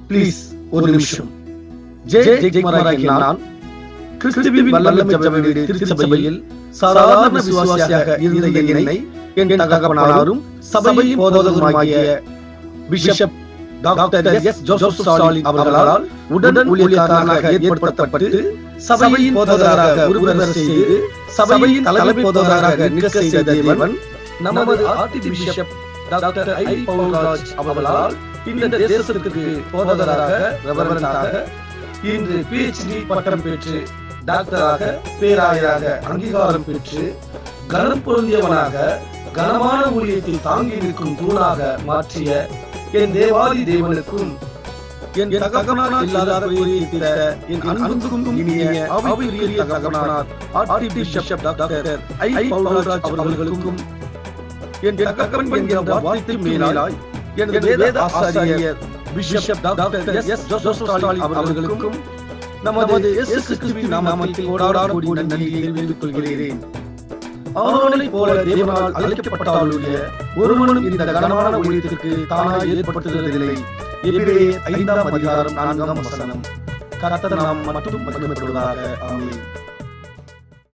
Please ஒரு நிமிஷம். ஜெயக்குமாராகிய நான் கிறிஸ்துவின் வல்லமை ஜெப வீடு திருச்சபையில் சாதாரண விசுவாசியாக இருந்த என்னை என் தகப்பனாரும் சபையின் போதகருமாகிய bishop doctor S Joseph Stalin அவர்களால் உடன் ஊழியக்காரனாக ஏற்படுத்தப்பட்டு சபையின் போதகராக உருவர செய்து சபையின் தலைமை போதகராக நிற்க செய்த தேவன் நமது RT bishop doctor I Paulraj அவர்களால் இந்த தேசத்திற்கு போதகராக ரெவரண்டாக இன்று PhD பட்டம் பெற்று டாக்டராக பேராயராக அங்கீகாரம் பெற்று கனம் பொருந்தியவனாக கனமான ஊழியத்தில் தாங்கி நிற்கும் தூணாக மாற்றிய என் தேவாதி தேவனுக்கும் என் தகப்பனார் இல்லாத ஊழியத்தில என் அன்புக்கும் இனிய ஆவிக்குரிய தகப்பனார் RT bishop doctor I Paulraj அவர்களுக்கும் என் தகப்பன் என்கிற வார்த்தைக்கு மேலாய் என் வேத ஆசாரியர் bishop doctor S Joseph Stalin அவர்களுக்கும் நமது இயேசு கிறிஸ்துவின் நாமத்தில் கோடானகோடி நன்றியை தெரிவித்துக் கொள்கிறேன். அவர்களைப் போல தேவனால் அழைக்கப்பட்டாலுடைய ஒருவனும் இந்த கனமான ஊழியத்திற்கு தானாய் ஏற்படுத்துவதில்லை. எபிரேயர் 5 அதிகாரம் 4 வசனம். கர்த்தர் நாமம் மட்டும் மகிமைப்படுவதாக. ஆமென்.